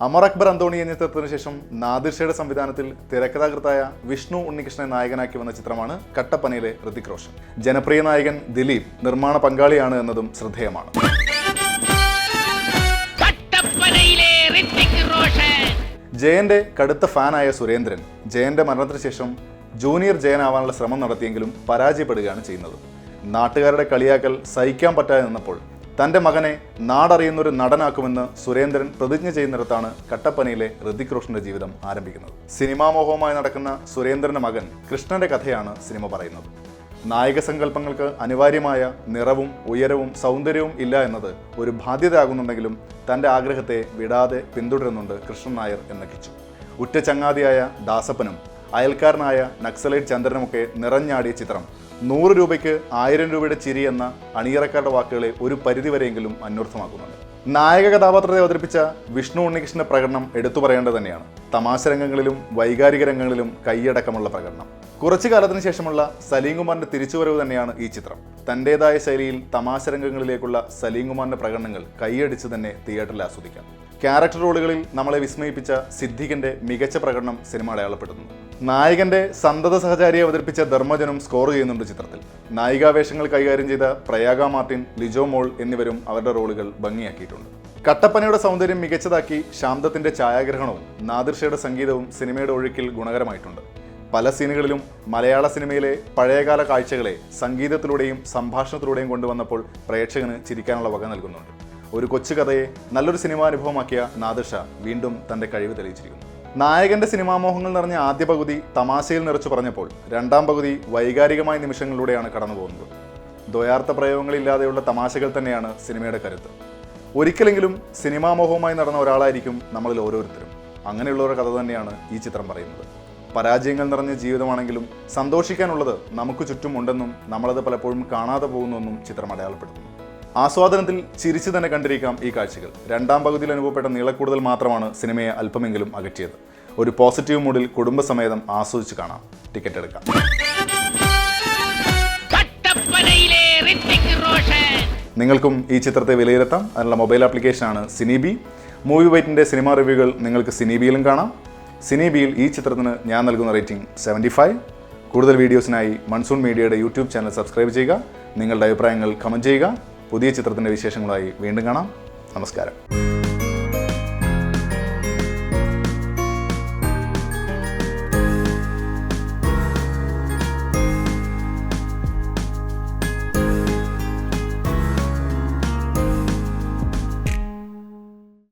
അമർ അക്ബർ അന്തോണി എന്ന ചിത്രത്തിന് ശേഷം നാദിർ ഷയുടെ സംവിധാനത്തിൽ തിരക്കഥാകൃത്തായ വിഷ്ണു ഉണ്ണികൃഷ്ണനെ നായകനാക്കി വന്ന ചിത്രമാണ് കട്ടപ്പനയിലെ ഋതിക് റോഷൻ. ജനപ്രിയ നായകൻ ദിലീപ് നിർമ്മാണ പങ്കാളിയാണ് എന്നതും ശ്രദ്ധേയമാണ്. ജയന്റെ കടുത്ത ഫാനായ സുരേന്ദ്രൻ ജയന്റെ മരണത്തിന് ശേഷം ജൂനിയർ ജയനാവാനുള്ള ശ്രമം നടത്തിയെങ്കിലും പരാജയപ്പെടുകയാണ് ചെയ്യുന്നത്. നാട്ടുകാരുടെ കളിയാക്കൽ സഹിക്കാൻ പറ്റാതെ നിന്നപ്പോൾ തൻ്റെ മകനെ നാടറിയുന്നൊരു നടനാക്കുമെന്ന് സുരേന്ദ്രൻ പ്രതിജ്ഞ ചെയ്യുന്നിടത്താണ് കട്ടപ്പനയിലെ ഋതിക് റോഷന്റെ ജീവിതം ആരംഭിക്കുന്നത്. സിനിമാ മോഹവുമായി നടക്കുന്ന സുരേന്ദ്രന്റെ മകൻ കൃഷ്ണന്റെ കഥയാണ് സിനിമ പറയുന്നത്. നായക സങ്കല്പങ്ങൾക്ക് അനിവാര്യമായ നിറവും ഉയരവും സൗന്ദര്യവും ഇല്ല എന്നത് ഒരു ബാധ്യതയാകുന്നുണ്ടെങ്കിലും തൻ്റെ ആഗ്രഹത്തെ വിടാതെ പിന്തുടരുന്നുണ്ട് കൃഷ്ണൻ നായർ എന്ന കിച്ചു. ഉറ്റ ചങ്ങാതിയായ ദാസപ്പനും അയൽക്കാരനായ നക്സലൈറ്റ് ചന്ദ്രനുമൊക്കെ നിറഞ്ഞാടിയ ചിത്രം 100 രൂപയ്ക്ക് 1000 രൂപയുടെ ചിരി എന്ന അണിയറക്കാരുടെ വാക്കുകളെ ഒരു പരിധിവരെയെങ്കിലും അന്വർത്ഥമാക്കുന്നുണ്ട്. നായക കഥാപാത്രത്തെ അവതരിപ്പിച്ച വിഷ്ണു ഉണ്ണികൃഷ്ണന്റെ പ്രകടനം എടുത്തു പറയേണ്ടത് തന്നെയാണ്. തമാശ രംഗങ്ങളിലും വൈകാരിക രംഗങ്ങളിലും കൈയടക്കമുള്ള പ്രകടനം. കുറച്ചു കാലത്തിന് ശേഷമുള്ള സലീം കുമാറിന്റെ തിരിച്ചുവരവ് തന്നെയാണ് ഈ ചിത്രം. തൻ്റെതായ ശൈലിയിൽ തമാശ രംഗങ്ങളിലേക്കുള്ള സലീം കുമാറിന്റെ പ്രകടനങ്ങൾ കൈയടിച്ച് തന്നെ തിയേറ്ററിൽ ആസ്വദിക്കാം. ക്യാരക്ടർ റോളുകളിൽ നമ്മളെ വിസ്മയിപ്പിച്ച സിദ്ദിഖിന്റെ മികച്ച പ്രകടനം സിനിമ അടയാളപ്പെടുന്നു. നായകന്റെ സന്തത സഹചാരിയെ അവതരിപ്പിച്ച ധർമ്മജനും സ്കോർ ചെയ്യുന്നുണ്ട് ചിത്രത്തിൽ. നായികാവേഷങ്ങൾ കൈകാര്യം ചെയ്ത പ്രയാഗ മാർട്ടിൻ, ലിജോ മോൾ എന്നിവരും അവരുടെ റോളുകൾ ഭംഗിയാക്കിയിട്ടുണ്ട്. കട്ടപ്പനയുടെ സൗന്ദര്യം മികച്ചതാക്കി ശാന്തത്തിന്റെ ഛായാഗ്രഹണവും നാദിർ ഷയുടെ സംഗീതവും സിനിമയുടെ ഒഴുക്കിൽ ഗുണകരമായിട്ടുണ്ട്. പല സീനുകളിലും മലയാള സിനിമയിലെ പഴയകാല കാഴ്ചകളെ സംഗീതത്തിലൂടെയും സംഭാഷണത്തിലൂടെയും കൊണ്ടുവന്നപ്പോൾ പ്രേക്ഷകന് ചിരിക്കാനുള്ള വക നൽകുന്നുണ്ട്. ഒരു കൊച്ചു കഥയെ നല്ലൊരു സിനിമാനുഭവമാക്കിയ നാദിർ ഷാ വീണ്ടും തൻ്റെ കഴിവ് തെളിയിച്ചിരിക്കുന്നു. നായകന്റെ സിനിമാമോഹങ്ങൾ നിറഞ്ഞ ആദ്യ പകുതി തമാശയിൽ നിറച്ചു പറഞ്ഞപ്പോൾ രണ്ടാം പകുതി വൈകാരികമായ നിമിഷങ്ങളിലൂടെയാണ് കടന്നു പോകുന്നത്. ദ്വയാർത്ഥ പ്രയോഗങ്ങളില്ലാതെയുള്ള തമാശകൾ തന്നെയാണ് സിനിമയുടെ കരുത്ത്. ഒരിക്കലെങ്കിലും സിനിമാമോഹവുമായി നടന്ന ഒരാളായിരിക്കും നമ്മളിൽ ഓരോരുത്തരും. അങ്ങനെയുള്ളവരുടെ കഥ തന്നെയാണ് ഈ ചിത്രം പറയുന്നത്. പരാജയങ്ങൾ നിറഞ്ഞ ജീവിതമാണെങ്കിലും സന്തോഷിക്കാനുള്ളത് നമുക്ക് ചുറ്റും ഉണ്ടെന്നും നമ്മളത് പലപ്പോഴും കാണാതെ പോകുന്നുവെന്നും ചിത്രം അടയാളപ്പെടുത്തുന്നു. ആസ്വാദനത്തിൽ ചിരിച്ചു തന്നെ കണ്ടിരിക്കാം ഈ കാഴ്ചകൾ. രണ്ടാം പകുതിയിൽ അനുഭവപ്പെട്ട നീളക്കൂടുതൽ മാത്രമാണ് സിനിമയെ അല്പമെങ്കിലും അകറ്റിയത്. ഒരു പോസിറ്റീവ് മൂഡിൽ കുടുംബസമേതം ആസ്വദിച്ച് കാണാം. ടിക്കറ്റ് എടുക്കാം. നിങ്ങൾക്കും ഈ ചിത്രത്തെ വിലയിരുത്താം. അതിനുള്ള മൊബൈൽ ആപ്ലിക്കേഷനാണ് സിനിബി. മൂവി വൈറ്റിൻ്റെ സിനിമാ റിവ്യൂകൾ നിങ്ങൾക്ക് സിനിബിയിലും കാണാം. സിനിബിയിൽ ഈ ചിത്രത്തിന് ഞാൻ നൽകുന്ന റേറ്റിംഗ് 75. കൂടുതൽ വീഡിയോസിനായി മൺസൂൺ മീഡിയയുടെ യൂട്യൂബ് ചാനൽ സബ്സ്ക്രൈബ് ചെയ്യുക. നിങ്ങളുടെ അഭിപ്രായങ്ങൾ കമൻറ്റ് ചെയ്യുക. പുതിയ ചിത്രത്തിൻ്റെ വിശേഷങ്ങളായി വീണ്ടും കാണാം. നമസ്കാരം.